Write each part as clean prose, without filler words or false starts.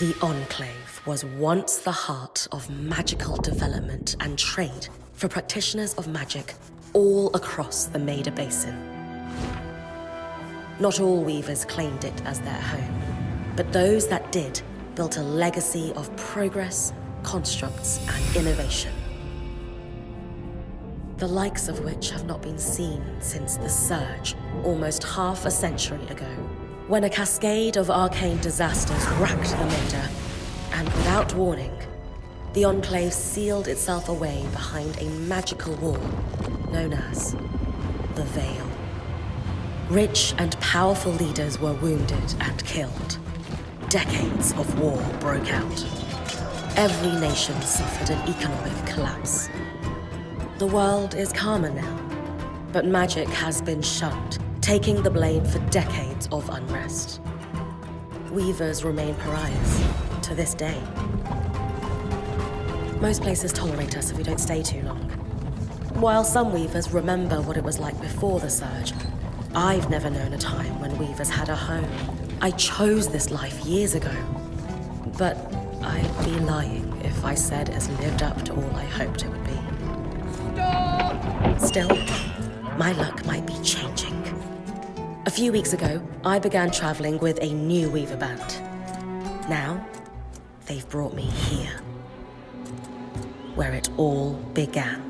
The Enclave was once the heart of magical development and trade for practitioners of magic all across the Maida Basin. Not all weavers claimed it as their home, but those that did built a legacy of progress, constructs, and innovation. The likes of which have not been seen since the Surge, almost half a century ago, when a cascade of arcane disasters racked the Maida, and without warning, the Enclave sealed itself away behind a magical wall known as the Veil. Rich and powerful leaders were wounded and killed. Decades of war broke out. Every nation suffered an economic collapse. The world is calmer now, but magic has been shunned, taking the blame for decades of unrest. Weavers remain pariahs to this day. Most places tolerate us if we don't stay too long. While some weavers remember what it was like before the Surge, I've never known a time when weavers had a home. I chose this life years ago, but I'd be lying if I said it's lived up to all I hoped it would be. Stop! Still, my luck might be changing. A few weeks ago, I began traveling with a new weaver band. Now, they've brought me here, where it all began.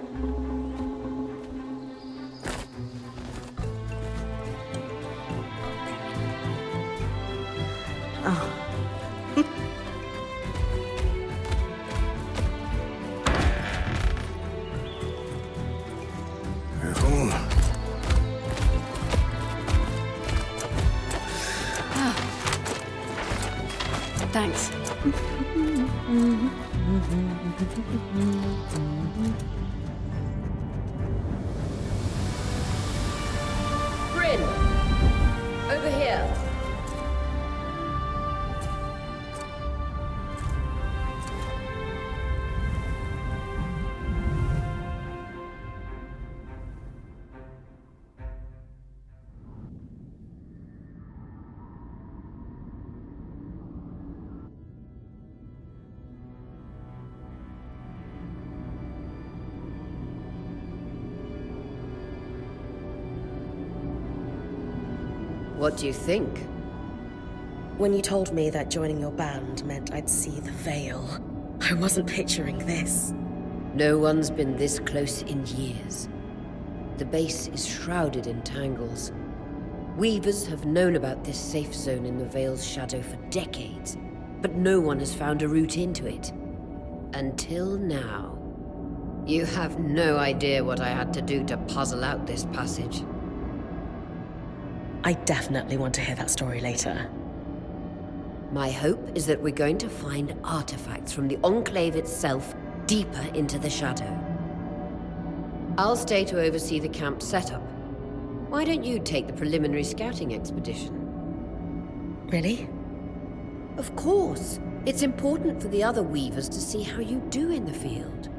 Oh. Careful. Ah. Thanks. Bryn! Over here. What do you think? When you told me that joining your band meant I'd see the Veil, I wasn't picturing this. No one's been this close in years. The base is shrouded in tangles. Weavers have known about this safe zone in the Veil's shadow for decades, but no one has found a route into it. Until now. You have no idea what I had to do to puzzle out this passage. I definitely want to hear that story later. My hope is that we're going to find artifacts from the Enclave itself deeper into the shadow. I'll stay to oversee the camp setup. Why don't you take the preliminary scouting expedition? Really? Of course. It's important for the other weavers to see how you do in the field.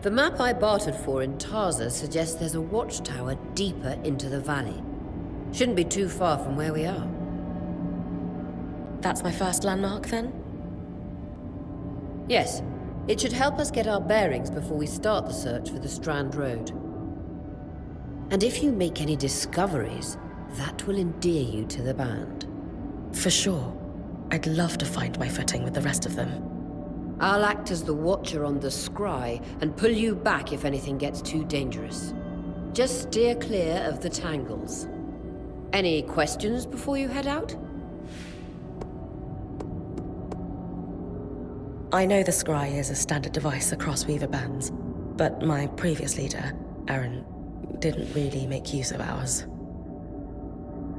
The map I bartered for in Tarza suggests there's a watchtower deeper into the valley. Shouldn't be too far from where we are. That's my first landmark, then? Yes. It should help us get our bearings before we start the search for the Strand Road. And if you make any discoveries, that will endear you to the band. For sure. I'd love to find my footing with the rest of them. I'll act as the watcher on the scry and pull you back if anything gets too dangerous. Just steer clear of the tangles. Any questions before you head out? I know the scry is a standard device across weaver bands, but my previous leader, Aaron, didn't really make use of ours.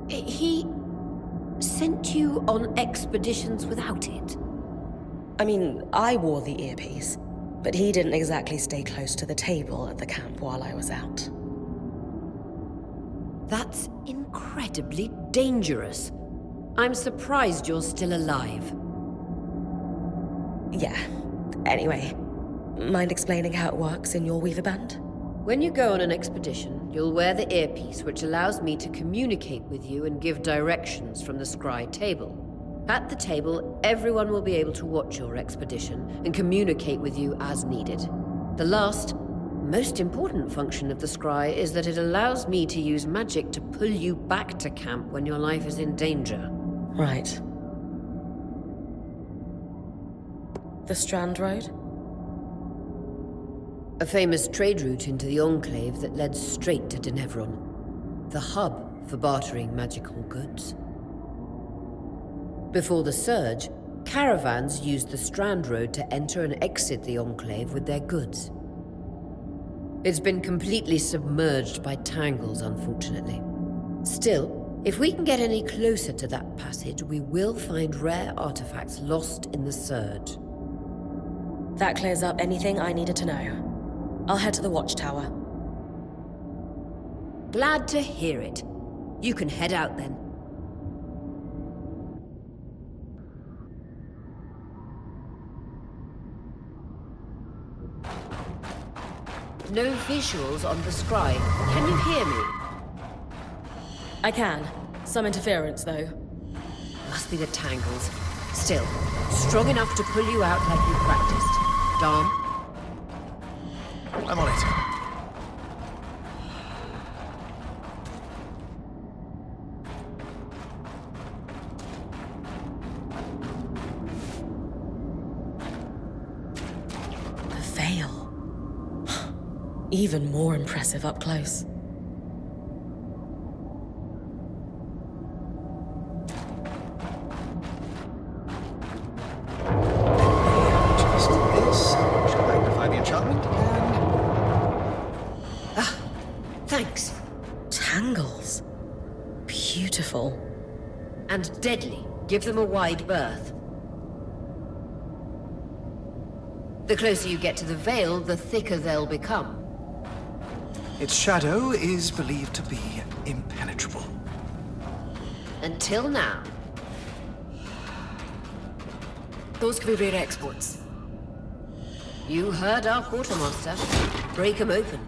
He sent you on expeditions without it? I mean, I wore the earpiece, but he didn't exactly stay close to the table at the camp while I was out. That's incredibly dangerous. I'm surprised you're still alive. Yeah. Anyway, mind explaining how it works in your weaver band? When you go on an expedition, you'll wear the earpiece, which allows me to communicate with you and give directions from the scry table. At the table, everyone will be able to watch your expedition and communicate with you as needed. The last, most important function of the scry is that it allows me to use magic to pull you back to camp when your life is in danger. Right. The Strand Road? A famous trade route into the Enclave that led straight to Denevron, the hub for bartering magical goods. Before the Surge, caravans used the Strand Road to enter and exit the Enclave with their goods. It's been completely submerged by tangles, unfortunately. Still, if we can get any closer to that passage, we will find rare artifacts lost in the Surge. That clears up anything I needed to know. I'll head to the watchtower. Glad to hear it. You can head out then. No visuals on the scry. Can you hear me? I can. Some interference, though. Must be the tangles. Still, strong enough to pull you out like you practiced. Dom? I'm on it. The veil. Even more impressive up close. Just this. Should magnify the enchantment and... Thanks. Tangles. Beautiful. And deadly. Give them a wide berth. The closer you get to the veil, the thicker they'll become. Its shadow is believed to be impenetrable. Until now. Those could be rare exports. You heard our quartermaster. Break 'em open.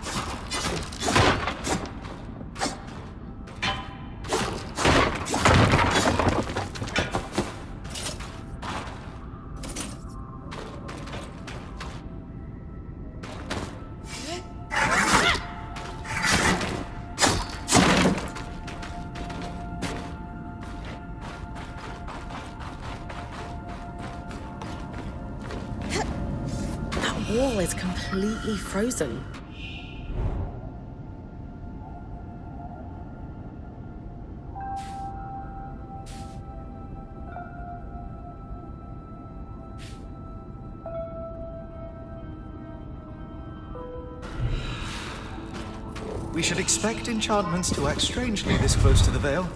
That wall is completely frozen. We should expect enchantments to act strangely this close to the veil.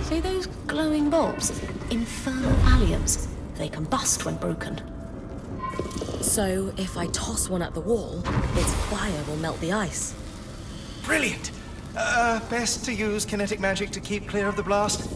See those glowing bulbs? Infernal alliums. They combust when broken. So, if I toss one at the wall, its fire will melt the ice. Brilliant! Best to use kinetic magic to keep clear of the blast.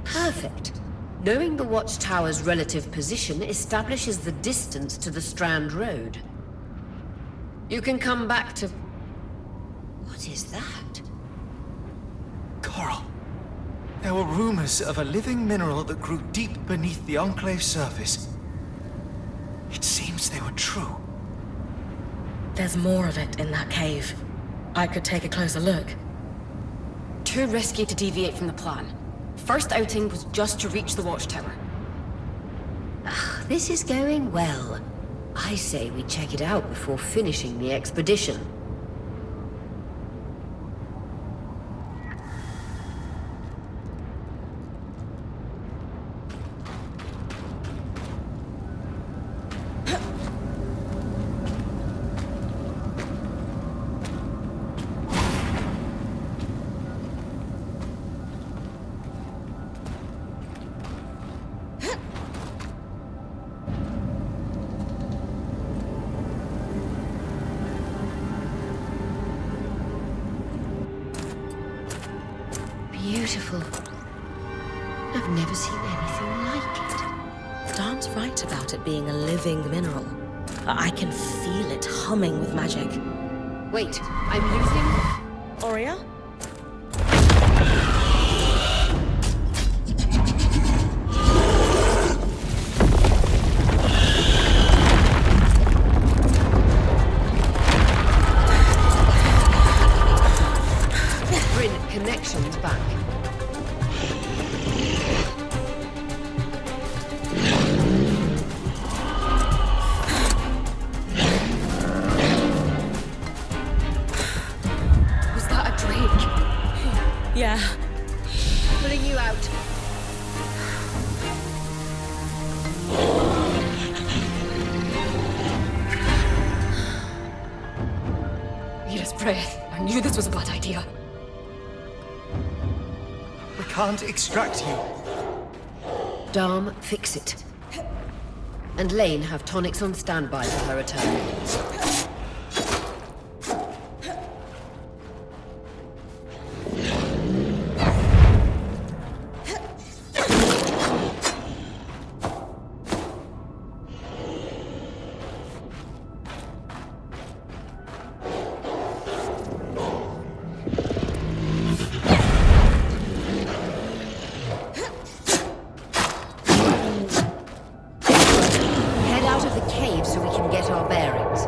Perfect. Knowing the watchtower's relative position establishes the distance to the Strand Road. You can come back to... What is that? Coral. There were rumors of a living mineral that grew deep beneath the Enclave's surface. It seems they were true. There's more of it in that cave. I could take a closer look. Too risky to deviate from the plan. First outing was just to reach the watchtower. This is going well. I say we check it out before finishing the expedition. beautiful. I've never seen anything like it. Darm's right about it being a living mineral. I can feel it humming with magic. Wait, I'm losing... Aurea? Bryn, connections back. Was that a drake? Yeah. Putting you out. Mira's breath. I knew this was a bad idea. We can't extract you. Darm, fix it. And Lane have tonics on standby for her return. Head out of the cave so we can get our bearings.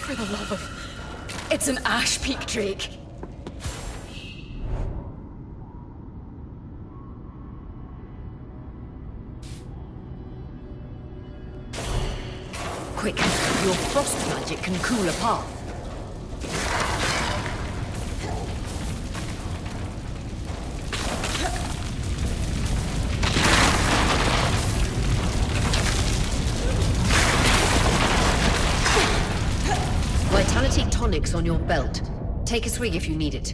For the love of... It's an Ash Peak drake. Quick, your frost magic can cool a path. Vitality tonics on your belt. Take a swig if you need it.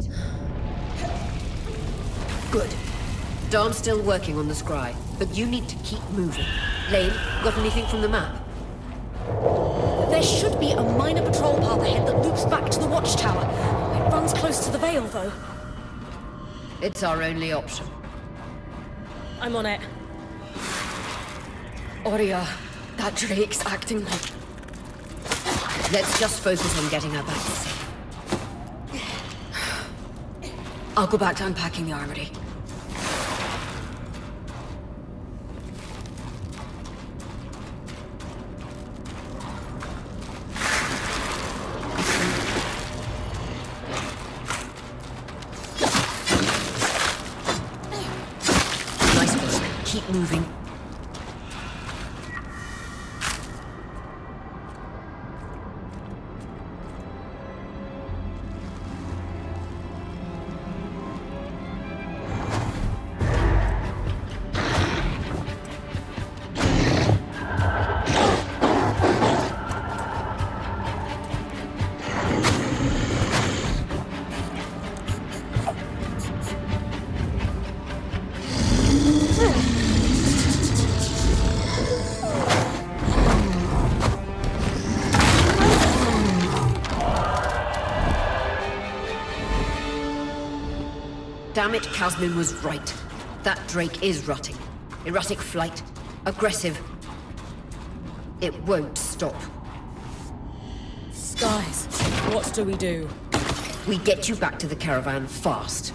Good. Darm's still working on the scry, but you need to keep moving. Lane, got anything from the map? There should be a minor patrol path ahead that loops back to the watchtower. It runs close to the Vale, though. It's our only option. I'm on it. Aurea, that drake's acting like... Let's just focus on getting her back safe. I'll go back to unpacking the armory. Nice work. Keep moving. Damn it, Casmin was right. That Drake is rotting. Erratic flight. Aggressive. It won't stop. Guys, what do we do? We get you back to the caravan fast.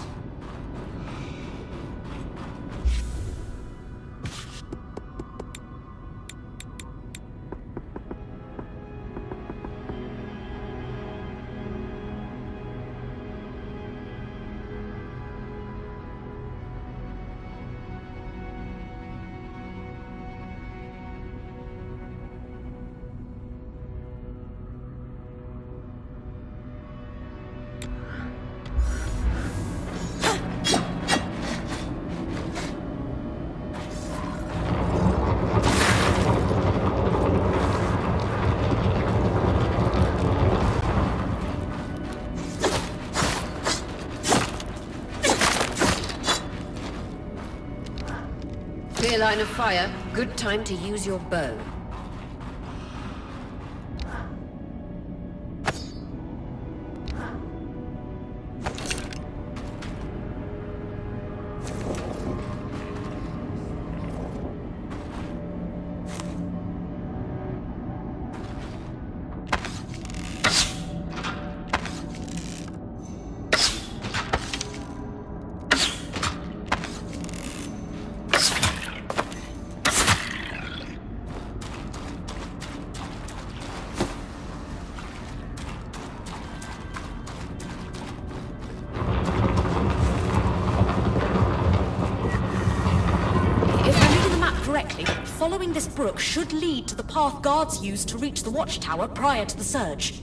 Clear line of fire. Good time to use your bow. Following this brook should lead to the path guards used to reach the watchtower prior to the surge.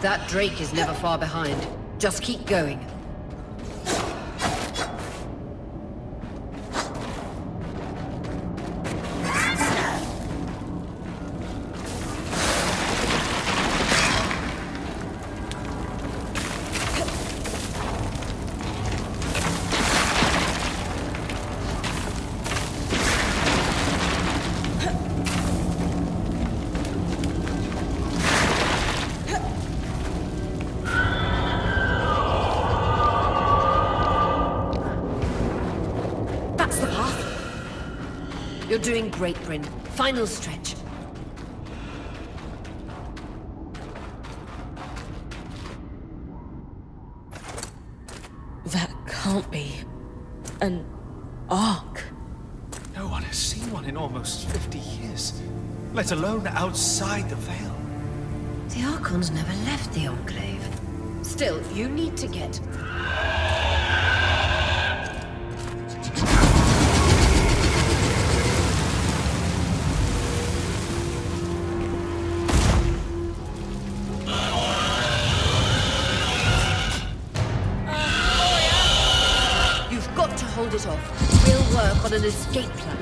That Drake is never far behind. Just keep going. You're doing great, Bryn. Final stretch. That can't be an ark. No one has seen one in almost 50 years, let alone outside the Veil. The Archons never left the Enclave. Still, you need to get... You've got to hold it off. We'll work on an escape plan.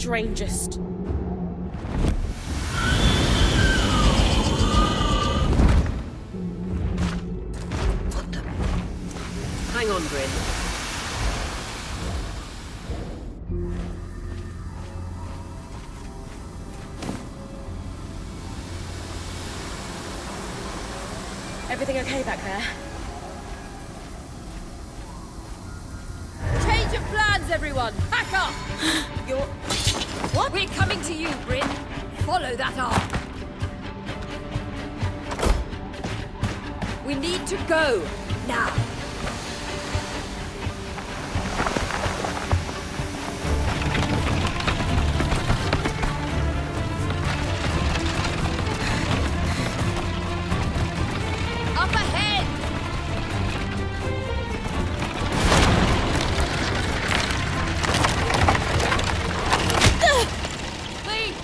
strangest. What the? Hang on, Bryn. Everything okay back there? Change of plans, everyone! Pack up! You're... What? We're coming to you, Bryn. Follow that arc. We need to go, now. Up ahead! Lead!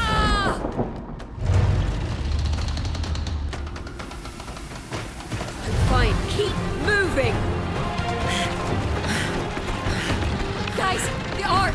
Ah! I'm fine. Keep moving! Guys, the arc!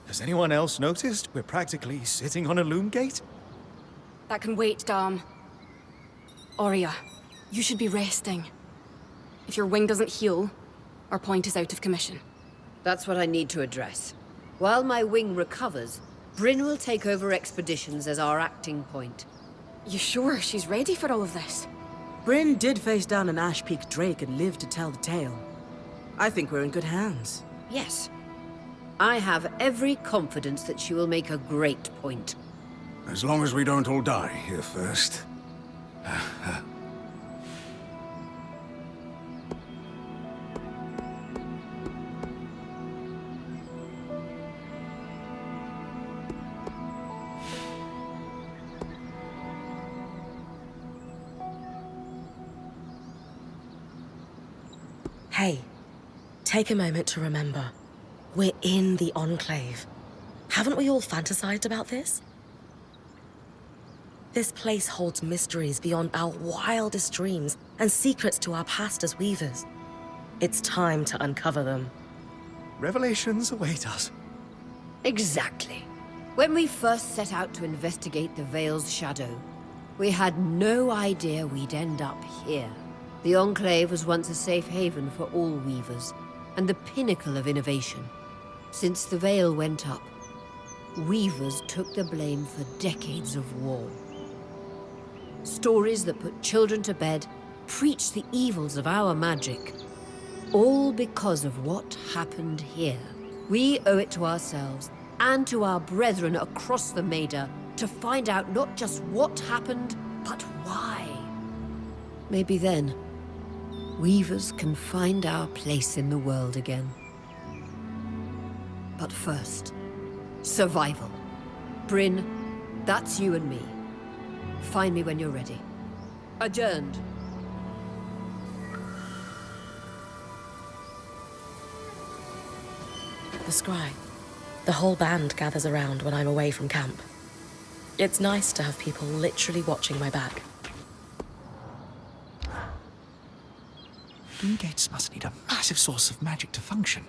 Has anyone else noticed we're practically sitting on a loom gate? That can wait, Dom. Aurea, you should be resting. If your wing doesn't heal, our point is out of commission. That's what I need to address. While my wing recovers, Bryn will take over expeditions as our acting point. You sure she's ready for all of this? Bryn did face down an Ash Peak Drake and lived to tell the tale. I think we're in good hands. Yes. I have every confidence that she will make a great point. As long as we don't all die here first. Hey, take a moment to remember. We're in the Enclave. Haven't we all fantasized about this? This place holds mysteries beyond our wildest dreams and secrets to our past as weavers. It's time to uncover them. Revelations await us. Exactly. When we first set out to investigate the Veil's shadow, we had no idea we'd end up here. The Enclave was once a safe haven for all weavers, and the pinnacle of innovation. Since the Veil went up, weavers took the blame for decades of war. Stories that put children to bed, preached the evils of our magic. All because of what happened here. We owe it to ourselves and to our brethren across the Maida to find out not just what happened, but why. Maybe then, weavers can find our place in the world again. But first, survival. Bryn, that's you and me. Find me when you're ready. Adjourned. The scry. The whole band gathers around when I'm away from camp. It's nice to have people literally watching my back. Loom gates must need a massive source of magic to function.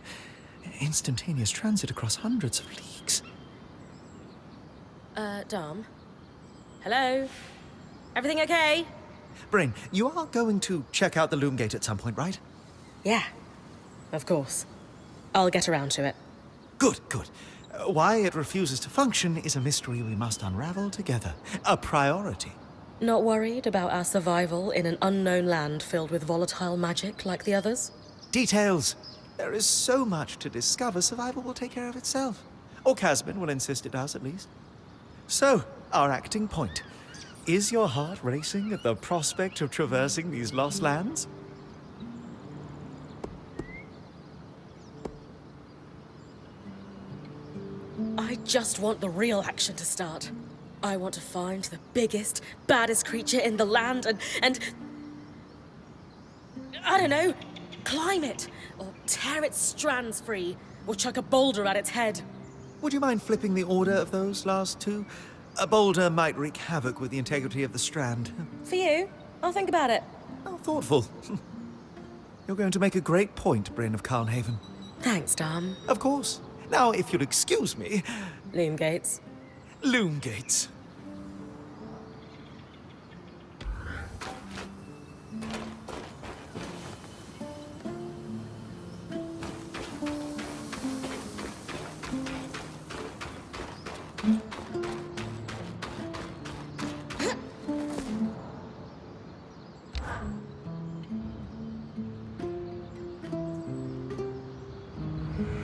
Instantaneous transit across hundreds of leagues. Dom? Hello? Everything okay? Bryn, you are going to check out the loom gate at some point, right? Yeah, of course. I'll get around to it. Good, good. Why it refuses to function is a mystery we must unravel together. A priority. Not worried about our survival in an unknown land filled with volatile magic like the others? Details. There is so much to discover, survival will take care of itself. Or Casman will insist it does, at least. So, our acting point. Is your heart racing at the prospect of traversing these lost lands? I just want the real action to start. I want to find the biggest, baddest creature in the land and I don't know, climb it, or tear its strands free, or chuck a boulder at its head. Would you mind flipping the order of those last two? A boulder might wreak havoc with the integrity of the strand. For you, I'll think about it. How thoughtful. You're going to make a great point, Bryn of Carnhaven. Thanks, Dom. Of course. Now, if you'll excuse me... Loom gates. Loom gates.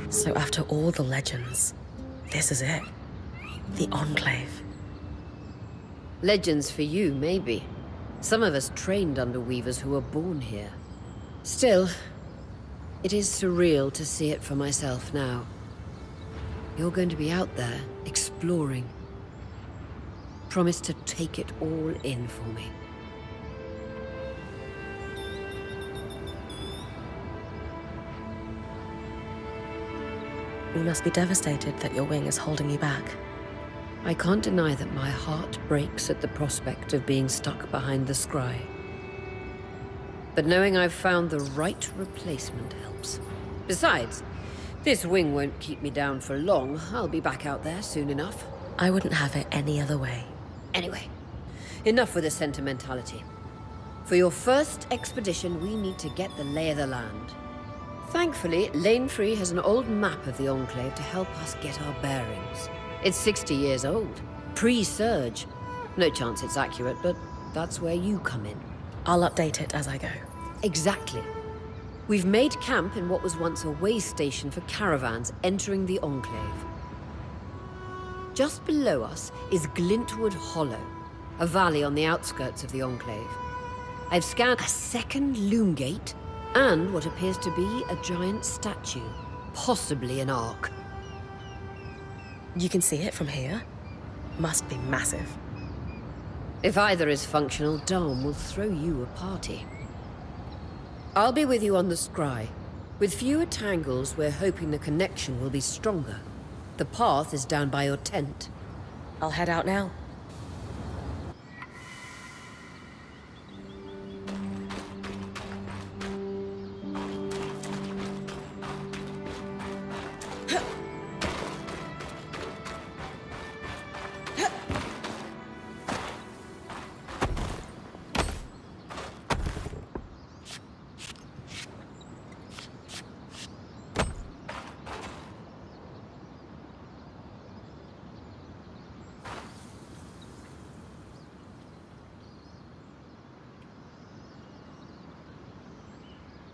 So after all the legends, this is it. The Enclave. Legends for you, maybe. Some of us trained under weavers who were born here. Still, it is surreal to see it for myself now. You're going to be out there, exploring. Promise to take it all in for me. You must be devastated that your wing is holding you back. I can't deny that my heart breaks at the prospect of being stuck behind the scry. But knowing I've found the right replacement helps. Besides, this wing won't keep me down for long. I'll be back out there soon enough. I wouldn't have it any other way. Anyway, enough with the sentimentality. For your first expedition, we need to get the lay of the land. Thankfully, Lane Free has an old map of the Enclave to help us get our bearings. It's 60 years old, pre-Surge. No chance it's accurate, but that's where you come in. I'll update it as I go. Exactly. We've made camp in what was once a way station for caravans entering the Enclave. Just below us is Glintwood Hollow, a valley on the outskirts of the Enclave. I've scanned a second loom gate and what appears to be a giant statue, possibly an ark. You can see it from here? Must be massive. If either is functional, Dom will throw you a party. I'll be with you on the scry. With fewer tangles, we're hoping the connection will be stronger. The path is down by your tent. I'll head out now.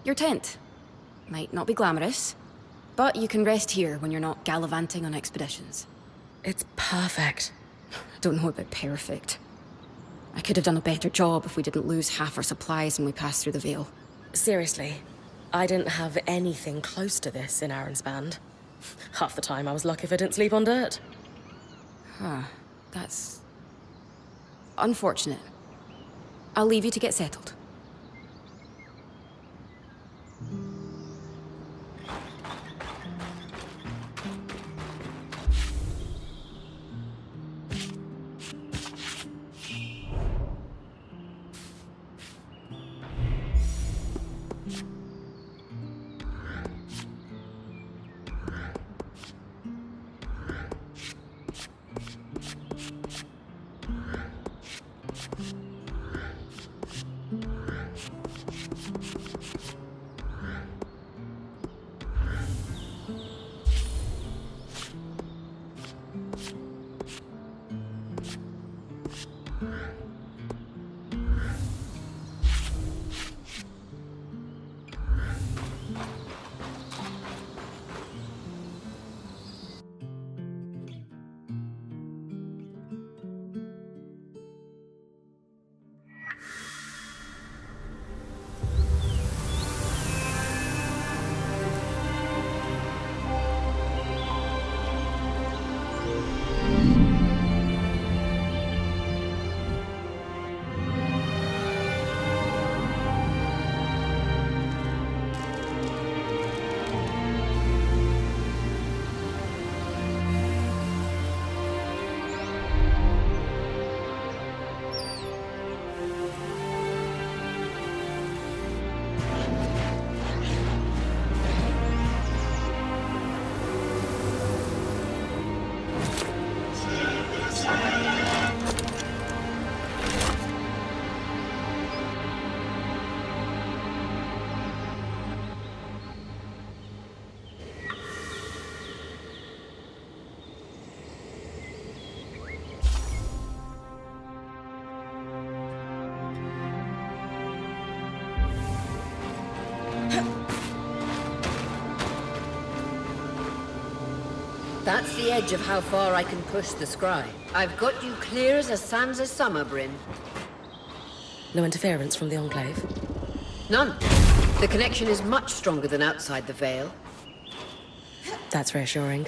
your tent. Might not be glamorous, but you can rest here when you're not gallivanting on expeditions. It's perfect. I don't know about perfect. I could have done a better job if we didn't lose half our supplies when we passed through the Veil. Seriously, I didn't have anything close to this in Aaron's band. Half the time I was lucky if I didn't sleep on dirt. Huh. That's unfortunate. I'll leave you to get settled. That's the edge of how far I can push the scry. I've got you clear as a Sansa summer, Bryn. No interference from the Enclave? None. The connection is much stronger than outside the Vale. That's reassuring.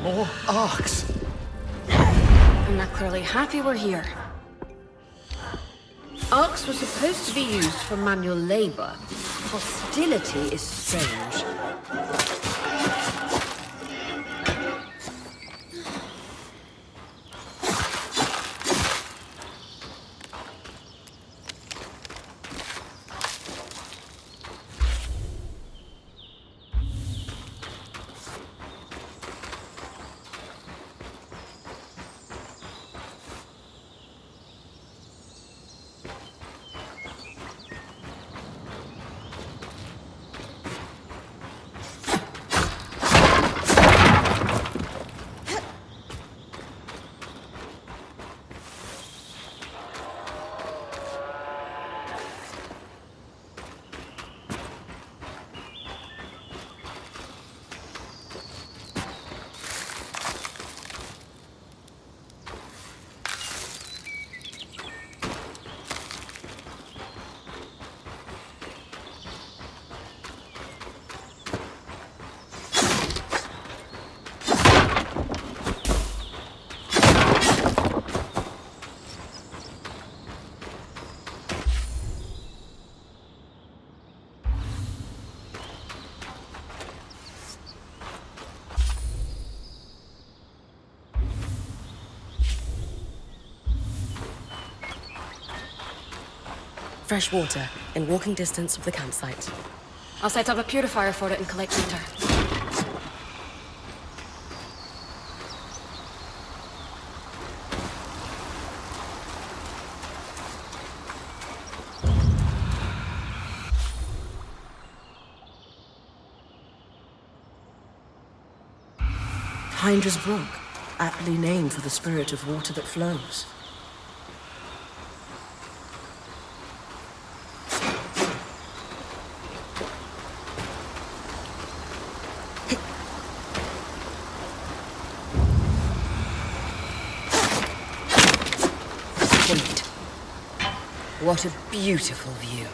More arcs. I'm not clearly happy we're here. Arcs were supposed to be used for manual labor. Hostility is strange. Fresh water, in walking distance of the campsite. I'll set up a purifier for it and collect later. Hydra's Brook, aptly named for the spirit of water that flows. Wait. What a beautiful view.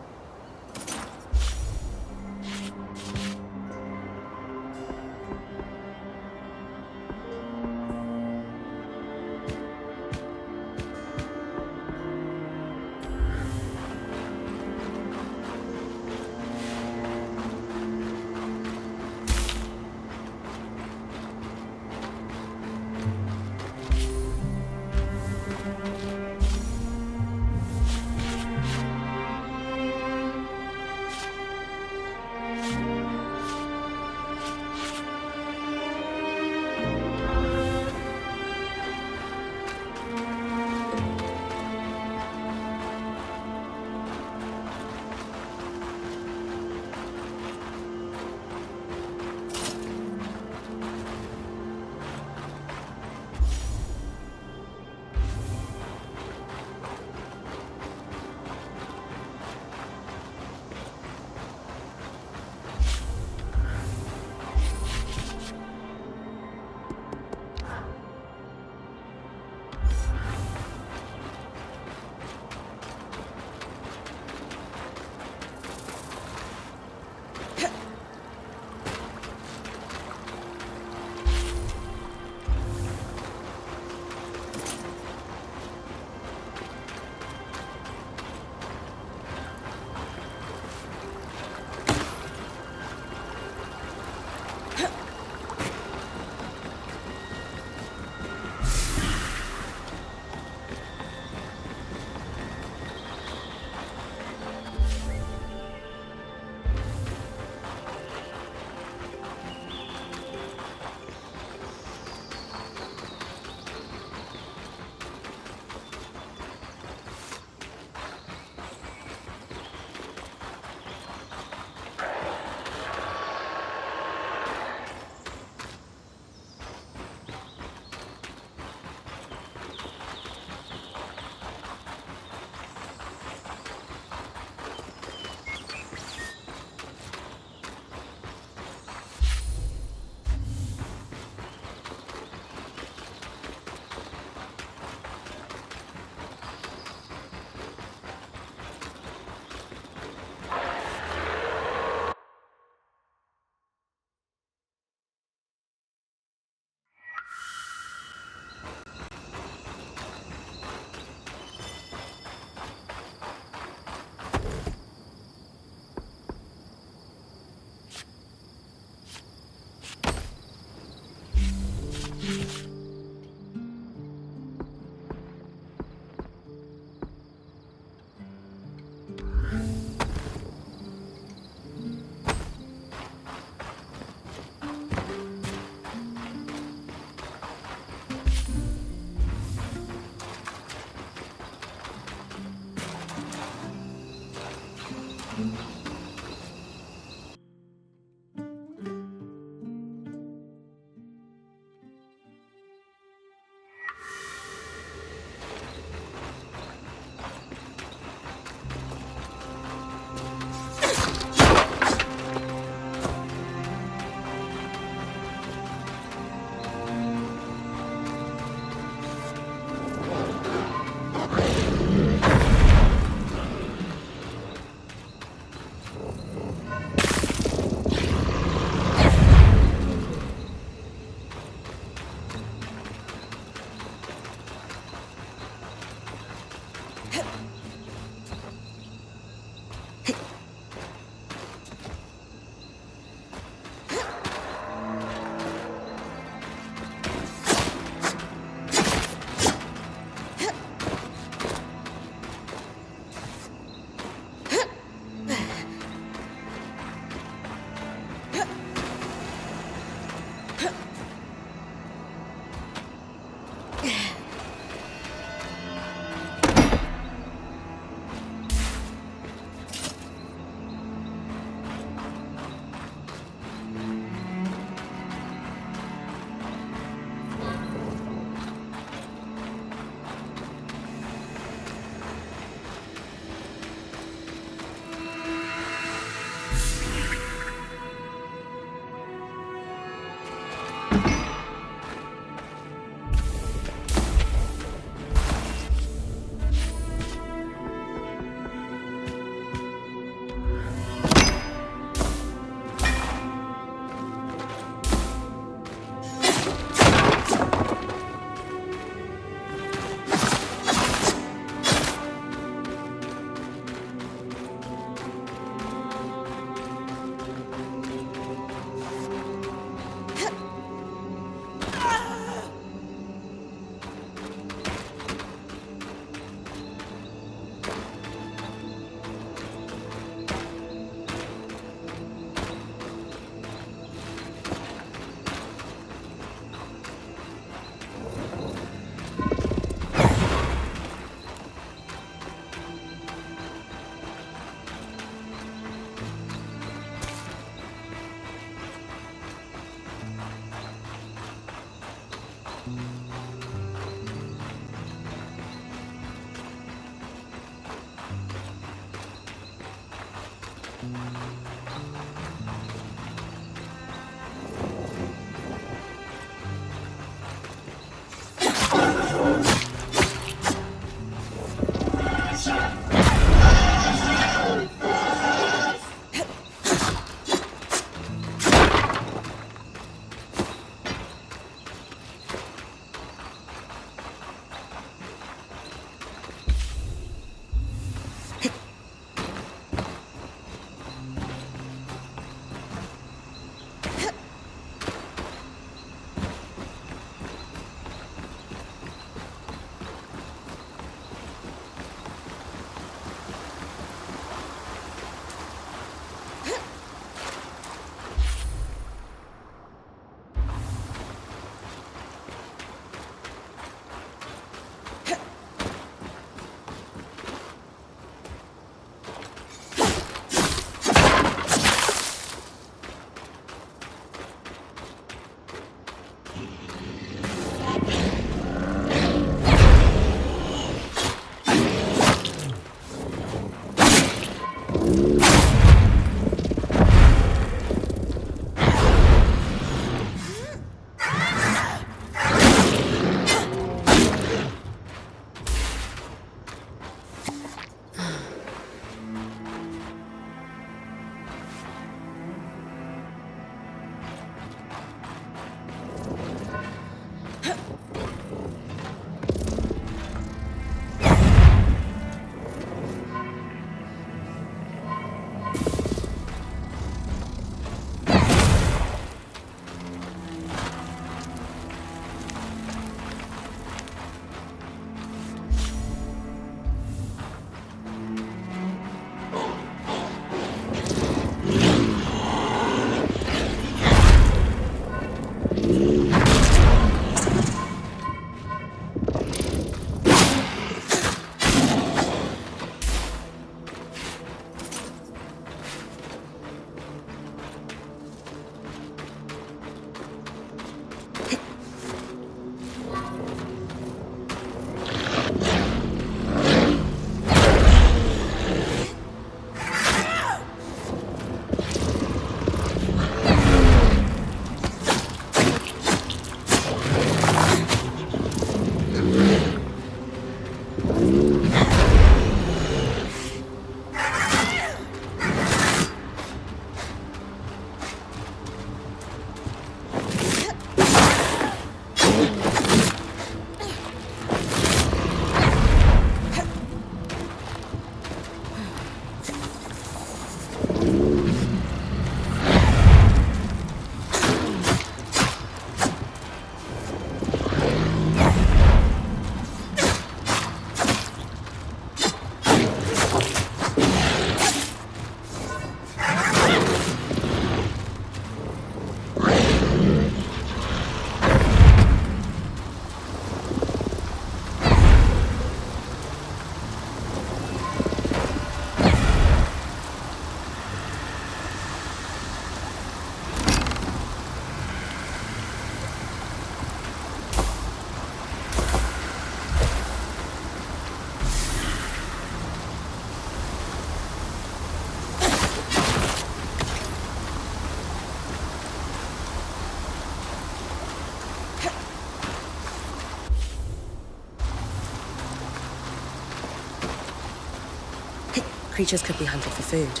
Creatures could be hunted for food.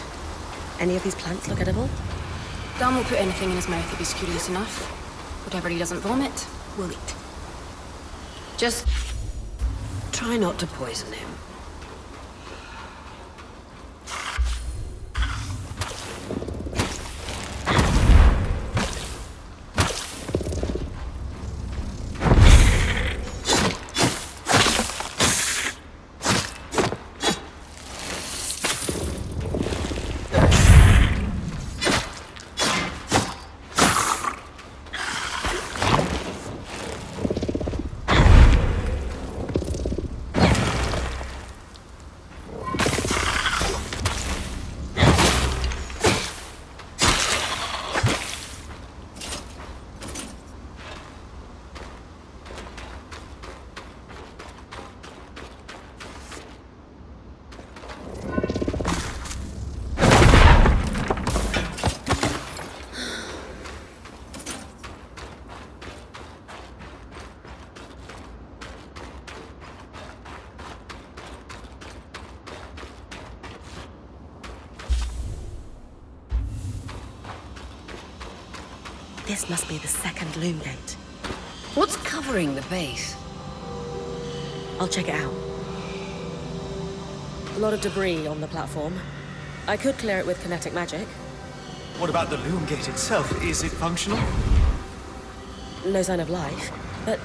Any of these plants look edible? Dan will put anything in his mouth if he's curious enough. Whatever he doesn't vomit, we'll eat. Just try not to poison him. This must be the second loom gate. What's covering the base? I'll check it out. A lot of debris on the platform. I could clear it with kinetic magic. What about the loom gate itself? Is it functional? No sign of life, but